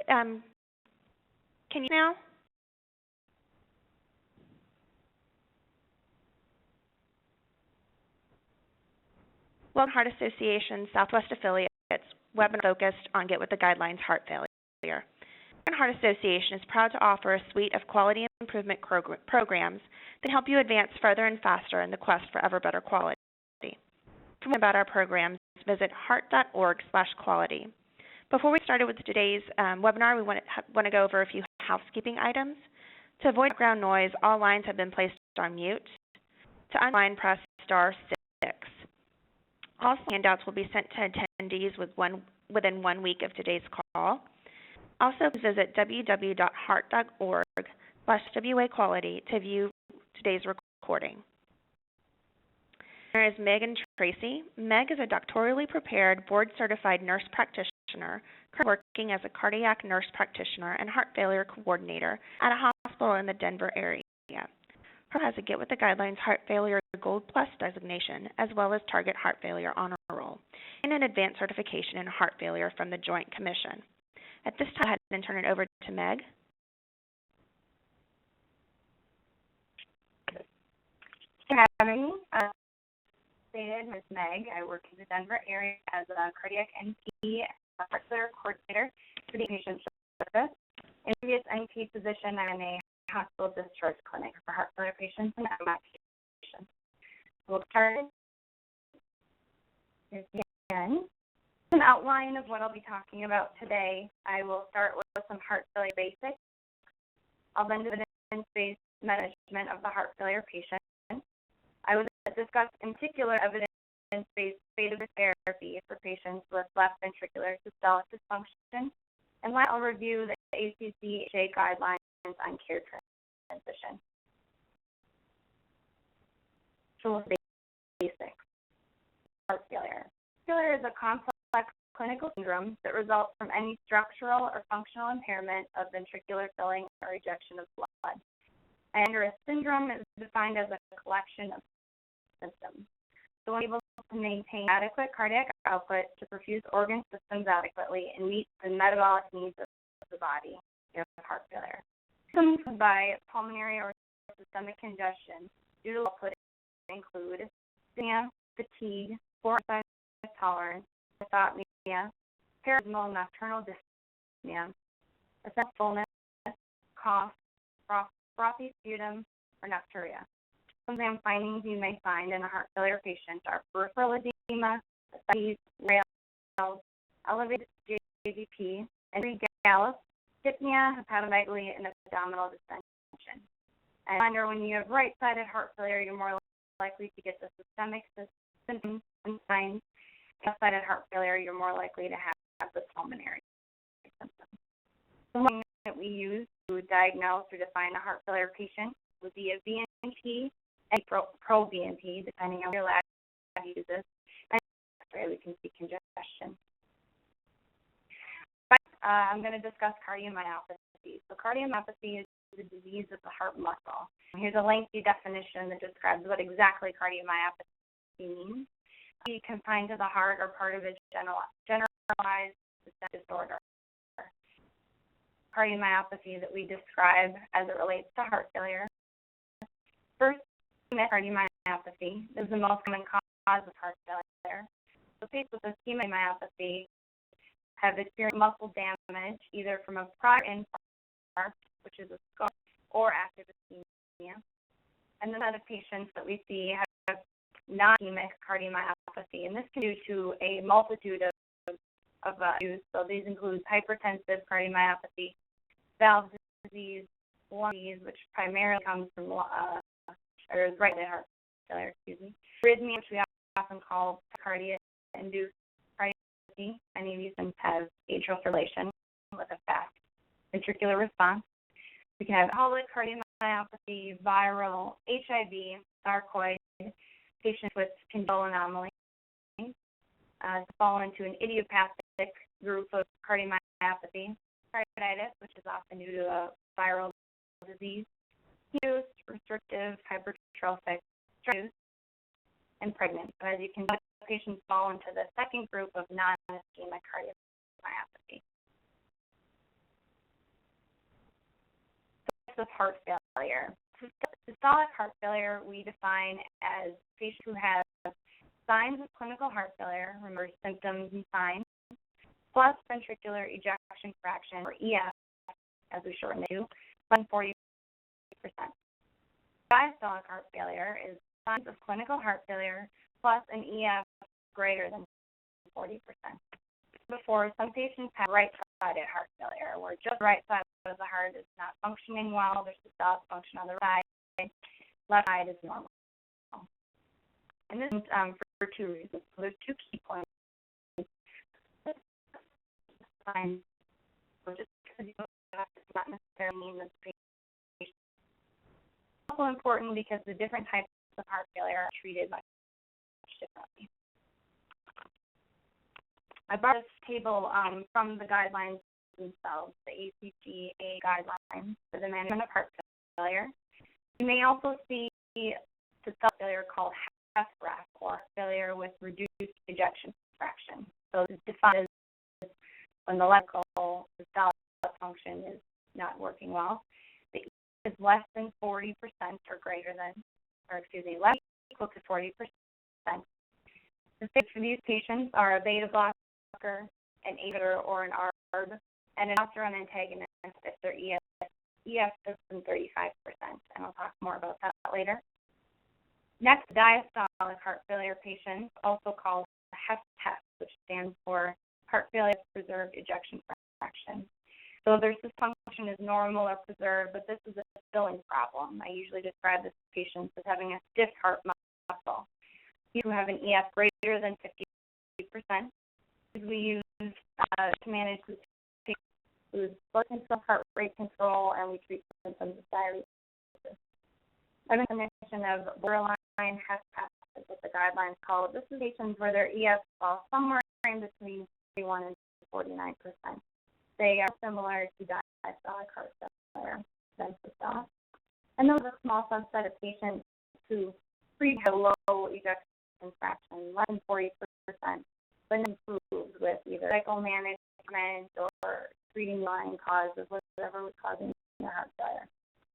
Can you now? Welcome Heart Association Southwest Affiliates webinar focused on Get with the Guidelines heart failure. American Heart Association is proud to offer a suite of quality improvement programs that help you advance further and faster in the quest for ever better quality. For more about our programs, visit heart.org/quality. Before we started with today's webinar, we want to go over a few housekeeping items. To avoid background noise, all lines have been placed on mute. To unline, press *6. Also, handouts will be sent to attendees within 1 week of today's call. Also, visit www.heart.org/WA-quality to view today's recording. There is Meg and Tracy. Meg is a doctorally prepared, board-certified nurse practitioner currently working as a cardiac nurse practitioner and heart failure coordinator at a hospital in the Denver area. Her has a Get with the Guidelines Heart Failure Gold Plus designation, as well as Target Heart Failure Honor Roll, and an advanced certification in heart failure from the Joint Commission. At this time, I'll go ahead and turn it over to Meg. Thanks for having me. Stated, Ms. Meg. I work in the Denver area as a cardiac NP heart failure coordinator for the patient service. In a previous NP position, I'm in a hospital discharge clinic for heart failure patients and MI patients. We'll start again. An outline of what I'll be talking about today. I will start with some heart failure basics. I'll then do evidence-based management of the heart failure patient. I will discuss in particular evidence-based beta therapy for patients with left ventricular systolic dysfunction. And last, I'll review the ACC/HA guidelines on care transition. So basics. Heart failure. Failure is a complex clinical syndrome that results from any structural or functional impairment of ventricular filling or ejection of blood. And a syndrome is defined as a collection of symptoms. So when able to maintain adequate cardiac output to perfuse organ systems adequately and meet the metabolic needs of the body, you have heart failure. Symptoms by pulmonary or systemic congestion due to output include dyspnea, fatigue, poor exercise tolerance, orthopnea, paroxysmal nocturnal dyspnea, a sense of fullness, cough, frothy sputum, or nocturia. Some exam findings you may find in a heart failure patient are peripheral edema, ascites, rails, elevated JVP, and gallop, dyspnea, hepatomegaly, and abdominal distension. And reminder, when you have right-sided heart failure, you're more likely to get the systemic symptoms and signs. Left-sided heart failure, you're more likely to have the pulmonary symptoms. The one that we use to diagnose or define a heart failure patient would be a BNP and pro-BNP, depending on your lab uses. And we can see congestion. I'm going to discuss cardiomyopathy. So cardiomyopathy is the disease of the heart muscle. Here's a lengthy definition that describes what exactly cardiomyopathy means. Be confined to the heart or part of a generalized systemic disorder. Cardiomyopathy that we describe as it relates to heart failure. First, cardiomyopathy is the most common cause of heart failure. So patients with ischemic myopathy have experienced muscle damage either from a prior infarct, which is a scar, or active ischemia. And the set of patients that we see have non-ischemic cardiomyopathy, and this can be due to a multitude of issues. So these include hypertensive cardiomyopathy, valve disease, lung disease, which primarily comes from right-sided heart failure, arrhythmia, which we often call tachycardia-induced cardiomyopathy. Many of these symptoms have atrial fibrillation with a fast ventricular response. We can have alcoholic cardiomyopathy, viral, HIV, sarcoid, patients with congenital anomalies fall into an idiopathic group of cardiomyopathy, carditis, which is often due to a viral disease, use, restrictive, hypertrophic, stress, and pregnant. So as you can see, patients fall into the second group of non-ischemic cardiomyopathy. of heart failure. Systolic heart failure we define as patients who have signs of clinical heart failure, remember symptoms and signs, plus ventricular ejection fraction, or EF, as we shorten it to, less than 40%. Diastolic heart failure is signs of clinical heart failure plus an EF greater than 40%. Before, some patients have right-sided heart failure, where just the right side of the heart is not functioning well. There's systolic function on the right. Left side is normal. And this is for two reasons. So there's two key points. Just because you don't have to, not necessarily mean that the patient. It's also important because the different types of heart failure are treated much differently. I brought this table from the guidelines themselves, the ACCA guidelines for the management of heart failure. You may also see systolic failure called HFrEF, or heart failure with reduced ejection fraction. So it's defined as when the electrical systolic function is not working well. The E is less than 40% or greater than, less equal to 40%. The fix for these patients are a beta blocker, an inhibitor, or an ARB, and an aldosterone antagonist if their EF is than 35%, and I'll talk more about that later. Next, diastolic heart failure patients, also called HFpEF, which stands for heart failure with preserved ejection fraction. So their systolic function is normal or preserved, but this is a filling problem. I usually describe this to patients as having a stiff heart muscle. People who have an EF greater than 50%, we use to manage this patient with blood control, heart rate control, and we treat symptoms of diuresis. A definition of borderline HFpEF is what the guidelines call it. This is patients where their EF falls somewhere in between 41 and 49%. They are similar to diastolic heart failure than systolic. And those are a small subset of patients who have low ejection fraction, less than 40%, but improved with either cycle management or treating line causes, whatever was causing their heart failure.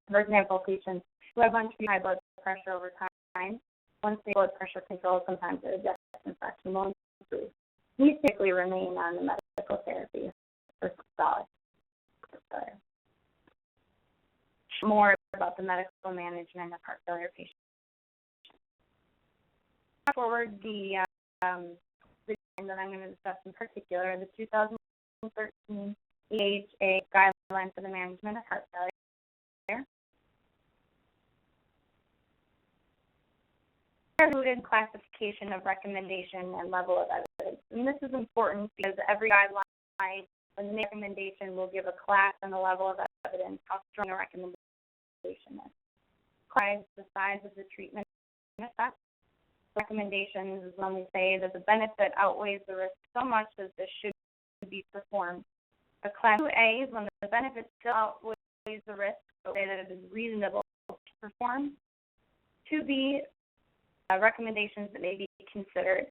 For example, patients who have untreated high blood pressure over time, once the blood pressure control, sometimes their ejection fraction will improve. These typically remain on the medical therapy for systolic failure. More about the medical management of heart failure patients. Forward, the that I'm going to discuss in particular, the 2013 AHA guideline for the management of heart failure. Included classification of recommendation and level of evidence. And this is important because every guideline and the recommendation will give a class and a level of evidence, how strong a recommendation is. Class the size of the treatment effect. Recommendations is when we say that the benefit outweighs the risk so much that this should be performed. A class 2A is when the benefit still outweighs the risk, but that it is reasonable to perform. 2B, recommendations that may be considered.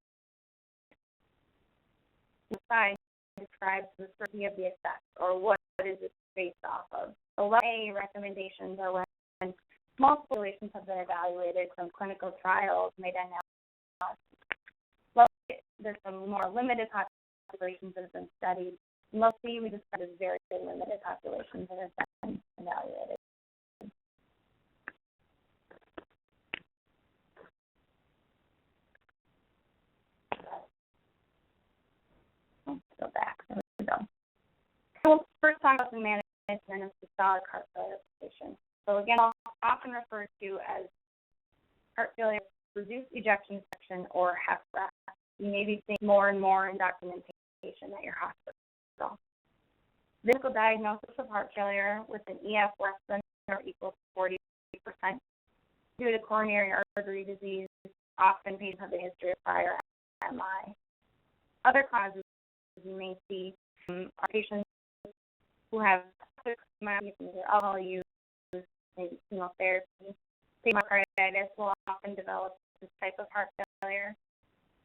The side describes the certainty of the effect, or what is it based off of. So level A recommendations are when multiple populations have been evaluated from clinical trials made analysis. Well, there's some more limited populations that have been studied. Mostly we describe as very limited populations that have been evaluated. Go back. There we go. So we'll first talk about the management of systolic heart failure patients. So again, often referred to as heart failure with reduced ejection fraction, or HFrEF. You may be seeing more and more in documentation at your hospital. The clinical diagnosis of heart failure with an EF less than or equal to 40% due to coronary artery disease. Often patients have a history of prior MI. Other causes you may see are patients who have alcohol use, maybe chemotherapy. Myocarditis will often develop this type of heart failure.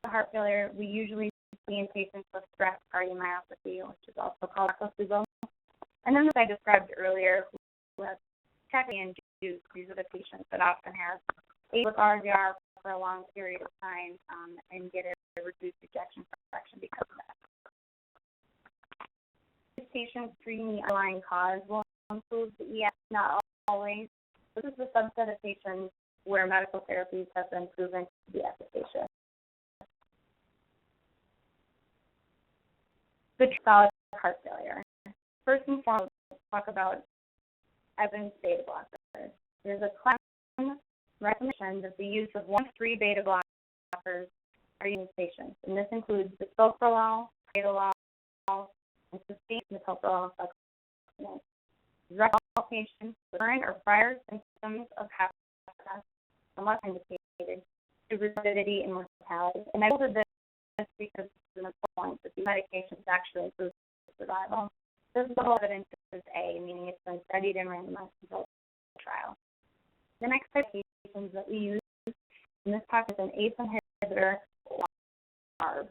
The heart failure we usually see in patients with stress cardiomyopathy, which is also called placebo. And then, as I described earlier, who have technically induced. These are the patients that often have with RVR for a long period of time and get a reduced ejection fraction because of that. These patients treating the underlying cause will improve the EF, not always. This is the subset of patients where medical therapies have been proven to be efficacious. The diastolic heart failure. First and foremost, let's talk about evidence beta blockers. There's a class recommendation that the use of 1 of 3 beta blockers are used in patients, and this includes bisoprolol, labetalol, and sustained metoprolol supplements. Recommend patients with current or prior symptoms of HFpEF, unless indicated, to morbidity and mortality. And I quoted this because it's an point that these medications actually improve survival. This is the evidence is A, meaning it's been studied in randomized controlled trial. The next type of medications that we use in this talk is an ACE inhibitor or ARB.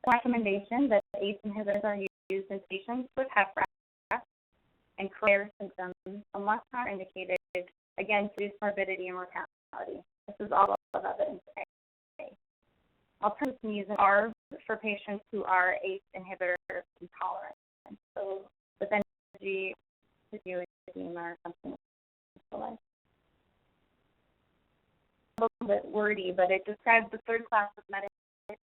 The recommendation that ACE inhibitors are used in patients with HFpEF and clear symptoms unless contraindicated, again, to reduce morbidity and mortality. This is all of evidence A. Alternatives can use an ARB for patients who are ACE inhibitor intolerant. So with energy, edema, or something like a little bit wordy, but it describes the third class of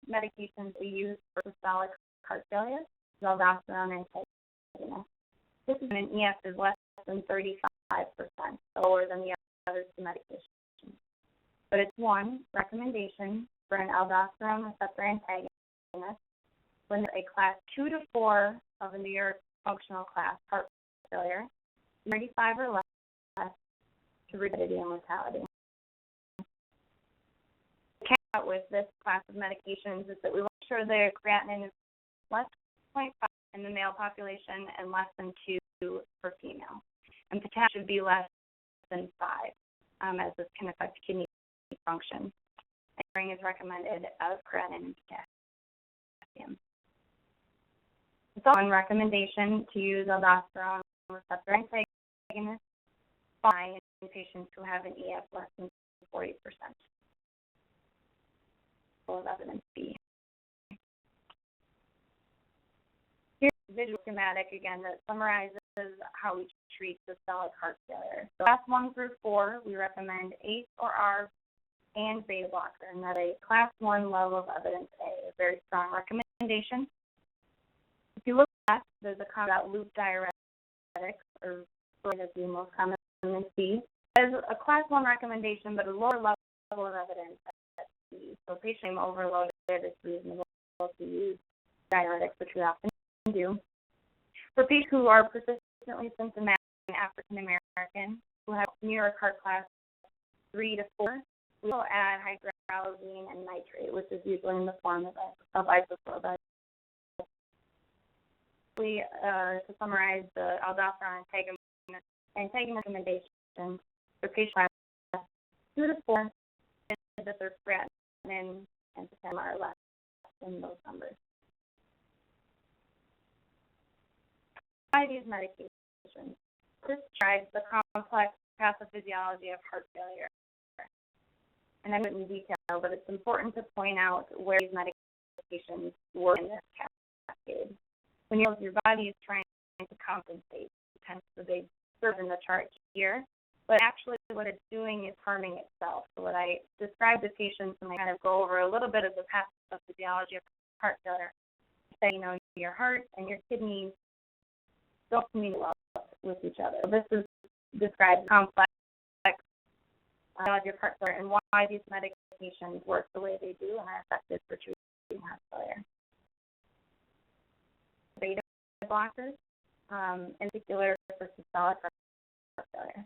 medications we use for systolic heart failure, aldosterone antagonists. This is when an EF is less than 35%, lower than the other 2 medications. But it's one recommendation for an aldosterone receptor antagonist when there's a class 2 to 4 of a New York functional class heart failure, 95 or less, to morbidity and mortality. The caveat with this class of medications is that we want to make sure the creatinine is less than 0.5 in the male population and less than 2 for female. And potassium should be less than 5, as this can affect kidney function. Monitoring is recommended of creatinine and potassium. It's also one recommendation to use aldosterone receptor antagonists in patients who have an EF less than 40%. Full of evidence B. Here's a visual schematic again that summarizes how we treat systolic heart failure. So class 1 through 4, we recommend ACE or ARB and beta blocker, and that a class 1 level of evidence A, a very strong recommendation. If you look at, there's a comment about loop diuretics, or as we most commonly see, as a class 1 recommendation, but a lower level of evidence at C. So patient overloaded, it's reasonable to use diuretics, which we often do. For patients who are persistently symptomatic and African American, who have New York heart class 3 to 4, we will add hydralazine and nitrate, which is usually in the form of isosorbide. To summarize the aldosterone antagonist recommendations for patients class 2 to 4, that their creatinine and potassium are less than those numbers. Why these medications? This describes the complex pathophysiology of heart failure. And I'm not in detail, but it's important to point out where these medications work in this cascade. When your body is trying to compensate, hence the big curve in the chart here, but actually what it's doing is harming itself. So what I describe to patients, and I kind of go over a little bit of the pathophysiology of heart failure, say, your heart and your kidneys don't communicate well with each other. This is describes complex biology of heart failure and why these medications work the way they do and are effective for treating heart failure. Beta blockers, in particular for systolic heart failure.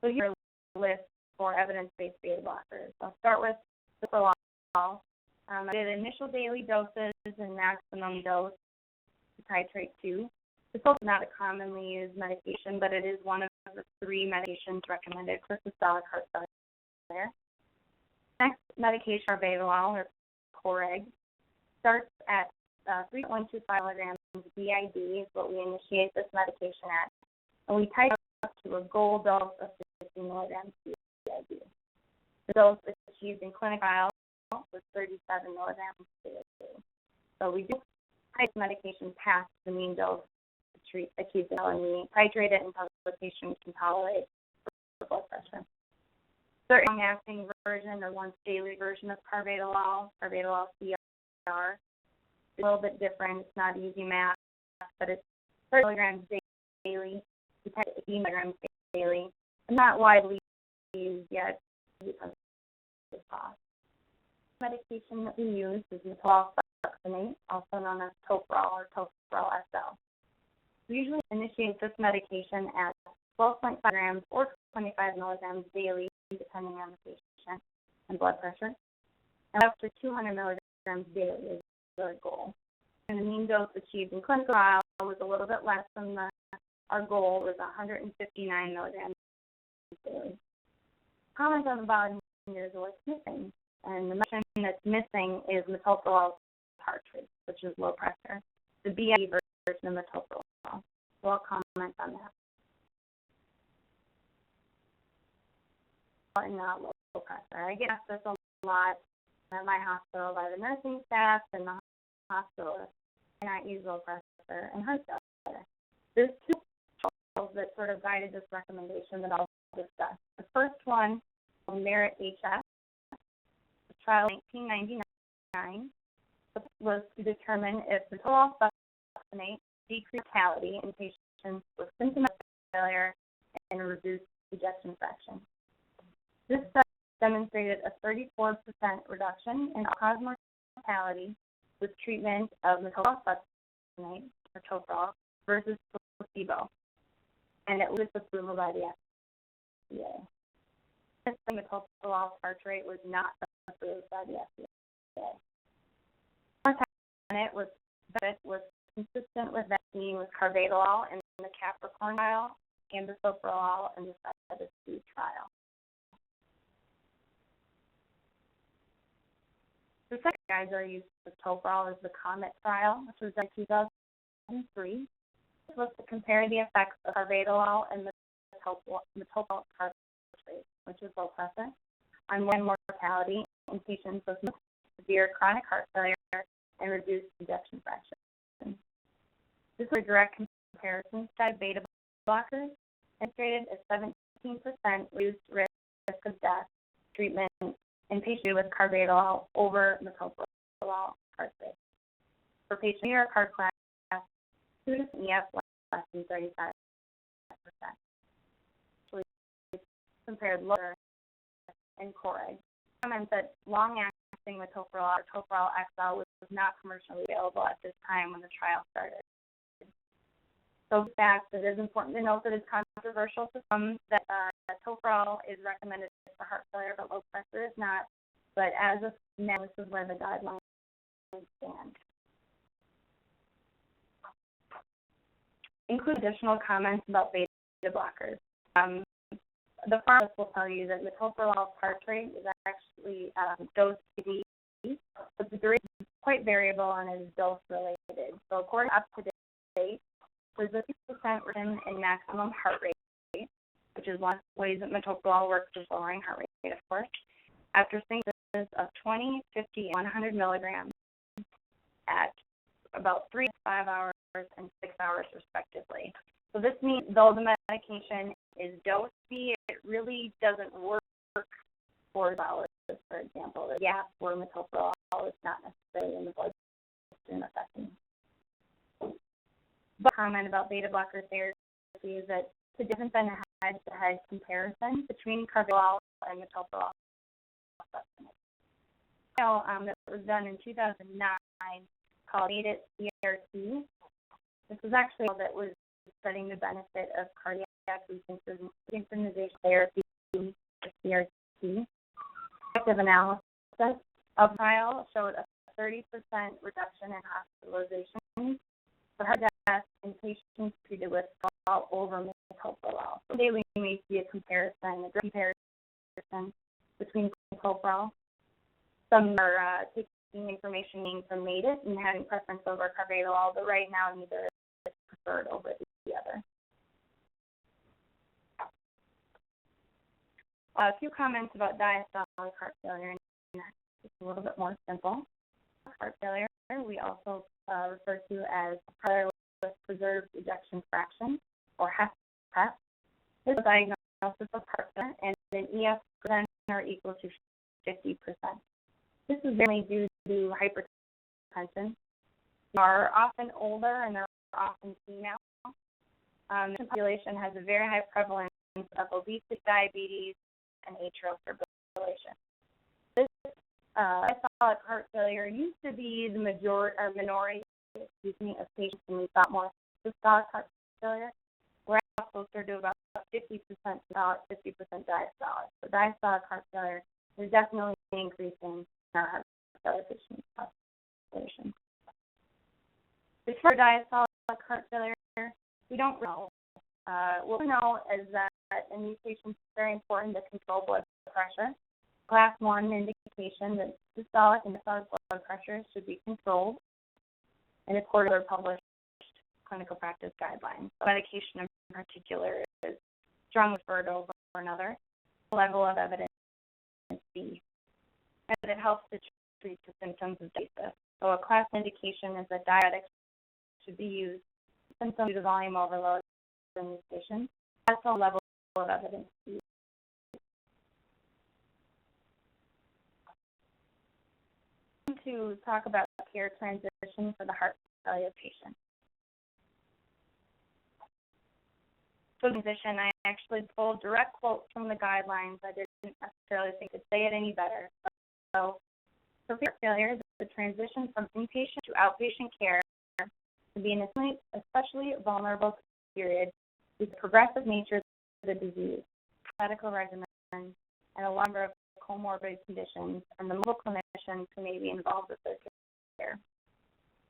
So here's a list for evidence-based beta blockers. I'll start with bisoprolol. I did initial daily doses and maximum dose to titrate to. This is not a commonly used medication, but it is one of the 3 medications recommended for systolic heart failure. Next medication, orbetalol, or Coreg, starts at 3.125 milligrams BID is what we initiate this medication at. And we titrate up to a goal dose of 50 milligrams BID. The dose achieved in clinical trial was 37 milligrams daily. So we do titrate medication past the mean dose to treat acute and we titrate it until the patient can tolerate blood pressure. The long-acting version or once daily version of carvedilol CR, is a little bit different. It's not easy math, but it's 30 milligrams daily, 80 milligrams daily, and not widely used yet because of the cost. The medication that we use is metolsuccinate, also known as Toprol or Toprol SL. We usually initiate this medication at 12.5 grams or 25 milligrams daily, depending on the patient and blood pressure, and up to 200 milligrams daily is the goal. And the mean dose achieved in clinical trial was a little bit less than our goal was 159 milligrams daily. Comments of about years of what's missing, and the medicine that's missing is metoprolol tartrate, which is low pressure. The BID version of metoprolol. So I'll comment on that. And not low pressure. I get asked this a lot at my hospital by the nursing staff and the hospital. Can I use low pressure and heart failure? There's two trials that sort of guided this recommendation that I'll discuss. The first one, Merit HS, the trial in 1999, was to determine if metoprolol succinate decreased mortality in patients with symptomatic failure and reduced ejection fraction. This study demonstrated a 34% reduction in all-cause mortality with treatment of metoprolol succinate, or Toprol, versus placebo, and it was approved by the FDA. This metoprolol tartrate was not approved by the FDA. It was consistent with that seen with carvedilol in the Capricorn trial and the bisoprolol in the Diastolic trial. The second guides use of Toprol is the Comet trial, which was done in 2003. This was to compare the effects of carvedilol and metoprolol tartrate, which is low pressure, on mortality in patients with severe chronic heart failure and reduced ejection fraction. This was a direct comparison to beta blockers, demonstrated a 17% reduced risk of death treatment in patients with carvedilol over metoprolol tartrate. For patients with New York heart class, 2 to EF less than 35%. So we compared lower and Coreg. Comments that long-acting metoprolol or Toprol XL was not commercially available at this time when the trial started. So in fact, it is important to note that it's controversial to some that Toprol is recommended for heart failure, but low pressure is not. But as of now, this is where the guidelines stand. Include additional comments about beta blockers. The pharmacist will tell you that metoprolol tartrate is actually dose PD, but the duration is quite variable and is dose related. So according up to date, there's a 6% reduction in maximum heart rate, which is one of the ways that metoprolol works is lowering heart rate, of course, after single doses of 20, 50, and 100 milligrams at about 3 to 5 hours and 6 hours, respectively. So this means, though the medication is dose-free, it really doesn't work for hours, for example. The gap where metoprolol is not necessarily in the bloodstream affecting. But comment about beta blocker therapy is that to different than a head-to-head comparison between carvedilol and metoprolol succinate. That was done in 2009 called CRT. This was actually that was studying the benefit of cardiac resynchronization therapy, CRT. Effective analysis of the trial showed a 30% reduction in hospitalization for heart death in patients treated with metoprolol over metoprolol. So today we may see a comparison between metoprolol. Some are taking information from MADIT and having preference over carvedilol, but right now neither is preferred over the other. A few comments about diastolic heart failure. It's a little bit more simple. Heart failure, we also refer to as heart failure with preserved ejection fraction, or HFpEF. This is a diagnosis of heart failure, and an EF greater than or equal to 50%. This is mainly due to hypertension. They are often older and they're often female. The population has a very high prevalence of obesity, diabetes, and atrial fibrillation. This diastolic heart failure used to be the minority of patients, and we thought more systolic heart failure. We're now closer to about 50% systolic, 50% diastolic. So diastolic heart failure is definitely increasing in our heart failure patient population. Before diastolic heart failure, we don't know. What we know is that in these patients, it's very important to control blood pressure. Class 1 indication that systolic and diastolic blood pressure should be controlled in accordance with published clinical practice guidelines. Medication in particular is strongly referred over another. Level of evidence B. And it helps to treat the symptoms of diastasis. So a class indication is that diuretics should be used symptoms due to volume overload in these patients. That's a level of evidence B. To talk about care transition for the heart failure patient. For transition, I actually pulled direct quotes from the guidelines. I didn't necessarily think to say it any better. So for heart failure, the transition from inpatient to outpatient care can be an especially vulnerable period due to the progressive nature of the disease, medical regimen, and a number of comorbid conditions, and the medical clinicians who may be involved with their care.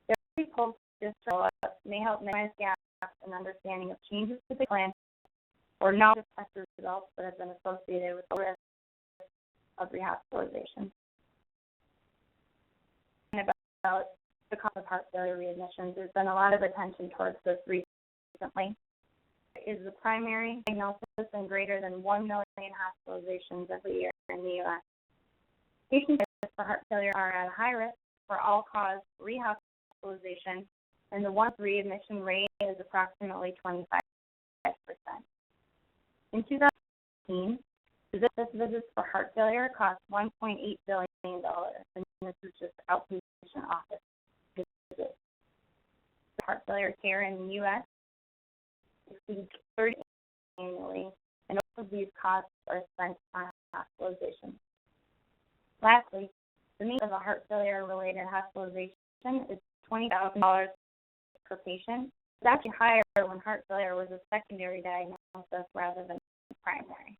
Therapy post-discharge may help minimize gaps in understanding of changes to the plan or not just test results that have been associated with the risk of rehospitalization. And about the cause of heart failure readmissions, there's been a lot of attention towards this recently. It is the primary diagnosis in greater than 1 million hospitalizations every year in the U.S. Patients for heart failure are at a high risk for all-cause rehospitalization, and the 1 readmission rate is approximately 25%. In 2015, visits for heart failure cost $1.8 billion, and this is just outpatient office visits. Heart failure care in the U.S. exceeds $30 billion annually, and most of these costs are spent on hospitalization. Lastly, the mean of a heart failure-related hospitalization is $20,000 per patient. It's actually higher when heart failure was a secondary diagnosis rather than primary.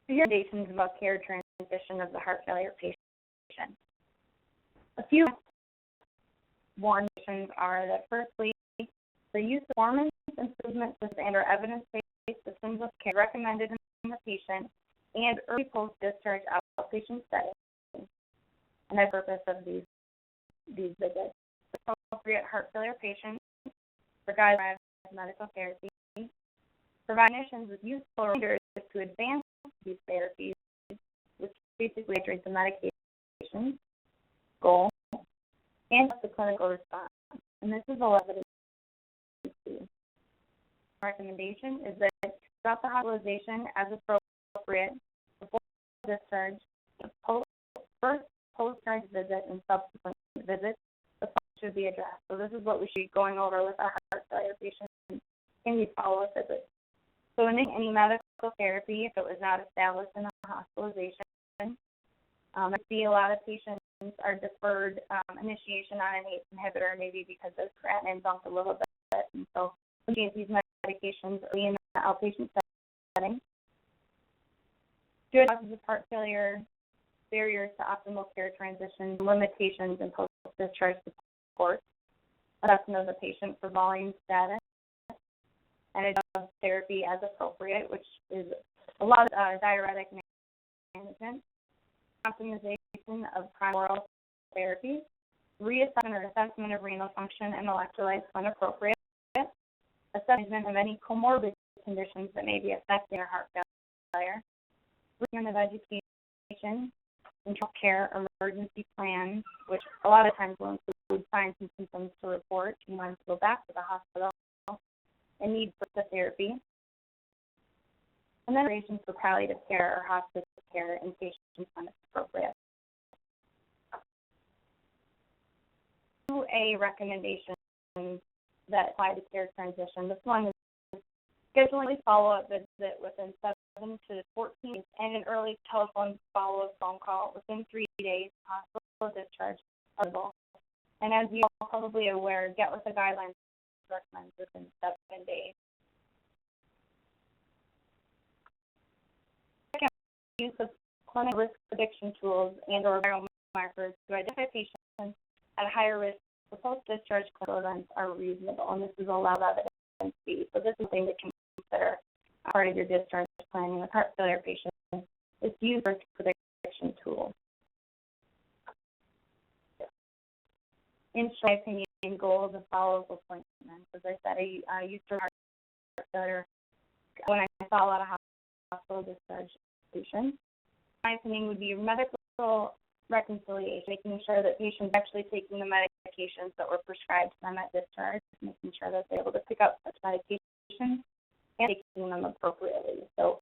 Recommendations about care transition of the heart failure patient. A few warnings are that firstly, the use of performance improvement and or evidence-based systems of care recommended in the patient and early post-discharge outpatient settings, and the purpose of these visits. Appropriate heart failure patients for guidelines medical therapy, provide clinicians with useful reminders to advance these therapies, which basically address the medication goal and the clinical response. And this is a lot of evidence. Recommendation is that throughout the hospitalization as appropriate, before discharge, first post-discharge visit and subsequent visits, the function should be addressed. So this is what we should be going over with our heart failure patients in these follow-up visits. So in any medical therapy, if it was not established in a hospitalization, I see a lot of patients are deferred initiation on an ACE inhibitor, maybe because their creatinine bumped a little bit. And so looking at these medications early in the outpatient setting. Good causes of heart failure, barriers to optimal care transition, limitations in post-discharge support, assessment of the patient for volume status, and adjust therapy as appropriate, which is a lot of diuretic management, optimization of primordial therapies, reassessment or assessment of renal function and electrolytes when appropriate, assessment of any comorbid conditions that may be affecting their heart failure, return of education, internal care emergency plans, which a lot of times will include signs and symptoms to report and when to go back to the hospital, and need for therapy, and then arrangements for palliative care or hospice care in patients when it's appropriate. A recommendation that apply to care transition. This one is scheduling a follow-up visit within 7 to 14 days and an early telephone follow-up phone call within 3 days, hospital discharge available. And as you are probably aware, get with the guidelines recommends within 7 days. Second, use of clinical risk prediction tools and or biomarkers to identify patients at a higher risk for post-discharge clinical events are reasonable, and this is allowed evidence fee. So this is something to consider part of your discharge planning with heart failure patients is to use risk prediction tools. In my opinion, goals of follow-up appointments. As I said, I used to heart failure when I saw a lot of hospital discharge patients. My opinion would be medical reconciliation, making sure that patients are actually taking the medications that were prescribed to them at discharge, making sure that they're able to pick up such medications and taking them appropriately. So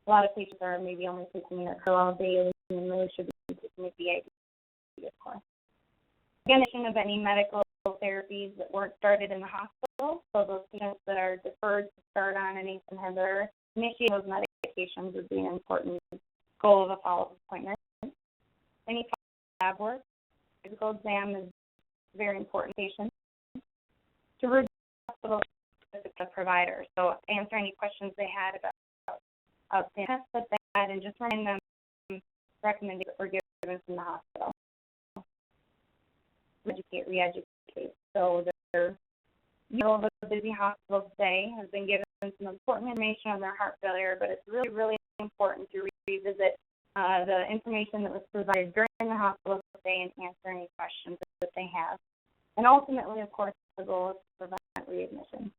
a lot of patients are maybe only taking their Cardiol daily and really should be taking a BID, of course. Again, of any medical therapies that weren't started in the hospital, so those patients that are deferred to start on an ACE inhibitor, initiating those medications would be an important goal of a follow-up appointment. Any lab work, physical exam is very important to patients. To review hospital the provider, so answer any questions they had about the tests that they had and just remind them recommendations that were given from the hospital. Re-educate. So the middle of a busy hospital stay has been given some important information on their heart failure, but it's really, really important to revisit the information that was provided during the hospital stay and answer any questions that they have. And ultimately, of course, the goal is to prevent readmission.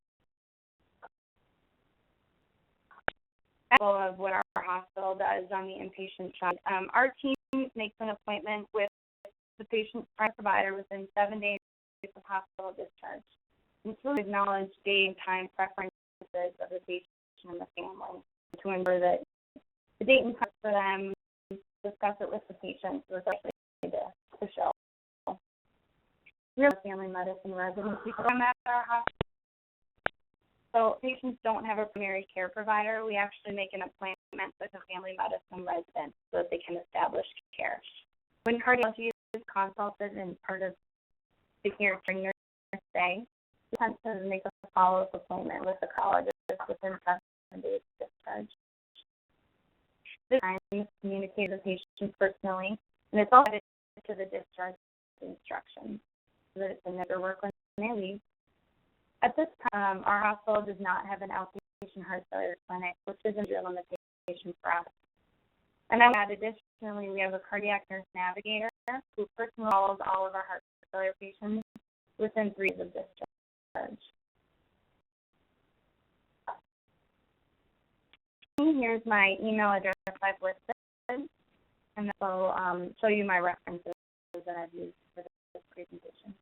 The goal of what our hospital does on the inpatient side. Our team makes an appointment with the patient's provider within 7 days of hospital discharge. And to really acknowledge day and time preferences of the patient and the family to ensure that the date and time for them, discuss it with the patient, so it's actually to show. We have a family medicine residency program at our hospital. So patients don't have a primary care provider. We actually make an appointment with a family medicine resident so that they can establish care. When cardiology is consulted and part of the care during their stay, we tend to make a follow-up appointment with the cardiologist within 7 days of discharge. This time is communicated with the patient personally, and it's all added to the discharge instructions so that it's in their work when they leave. At this time, our hospital does not have an outpatient heart failure clinic, which is a real limitation for us. And then additionally, we have a cardiac nurse navigator who personally follows all of our heart failure patients within 3 days of discharge. Here's my email address I've listed, and I'll show you my references that I've used for this presentation.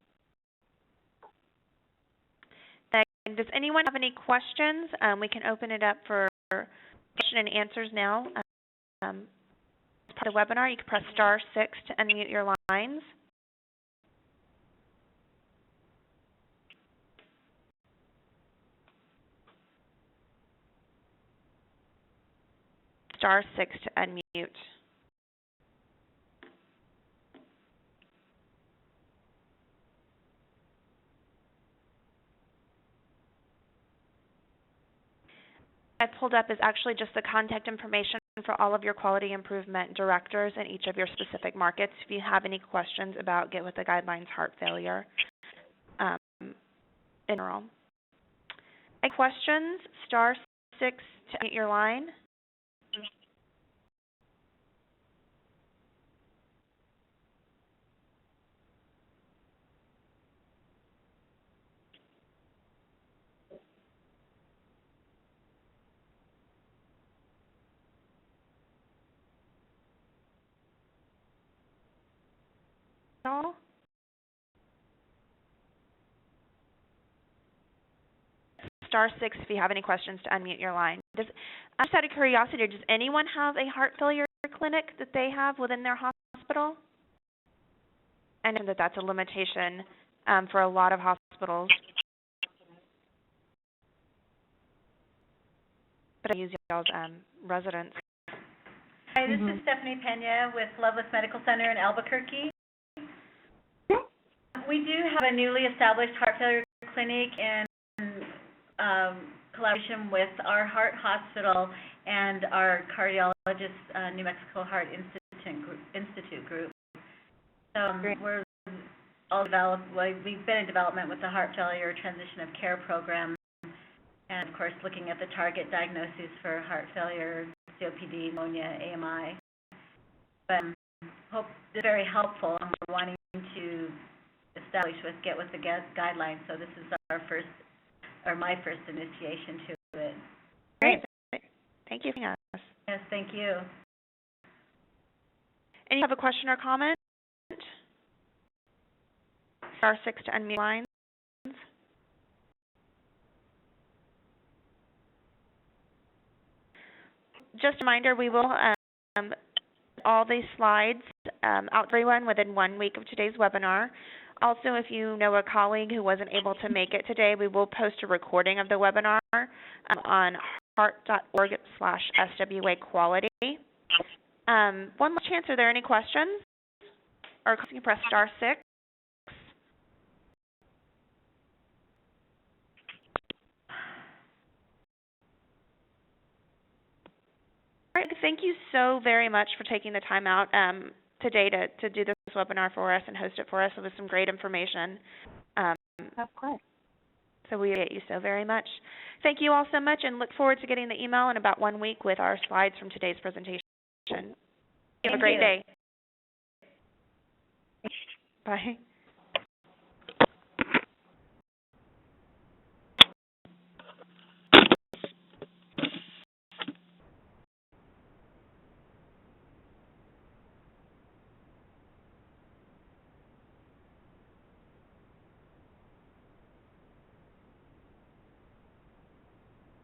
Does anyone have any questions? We can open it up for question and answers now. As part of the webinar, you can press *6 to unmute your lines. *6 to unmute. I pulled up is actually just the contact information for all of your quality improvement directors in each of your specific markets. If you have any questions about Get With the Guidelines heart failure in general. Any questions? *6 to unmute your line. all? Star 6 if you have any questions to unmute your line. Just out of curiosity, does anyone have a heart failure clinic that they have within their hospital? I know that that's a limitation for a lot of hospitals. But I use y'all's residents. Hi, this is Stephanie Pena with Loveless Medical Center in Albuquerque. We do have a newly established heart failure clinic in collaboration with our heart hospital and our cardiologist, New Mexico Heart Institute group. So we're all developed. We've been in development with the heart failure transition of care program, and of course looking at the target diagnoses for heart failure, COPD, pneumonia, AMI. But hope it's very helpful, and we're wanting to get with the guidelines. So this is my first initiation to it. Great. Thank you for joining us. Yes, thank you. And you have a question or comment? Star 6 to unmute lines. Just a reminder, we will all these slides out to everyone within 1 week of today's webinar. Also, if you know a colleague who wasn't able to make it today, we will post a recording of the webinar on heart.org/SWA quality. One last chance, are there any questions? Or you can press star 6. All right, thank you so very much for taking the time out today to do this webinar for us and host it for us. It was some great information. Of course. So we appreciate you so very much. Thank you all so much, and look forward to getting the email in about 1 week with our slides from today's presentation. Have a great day. Bye.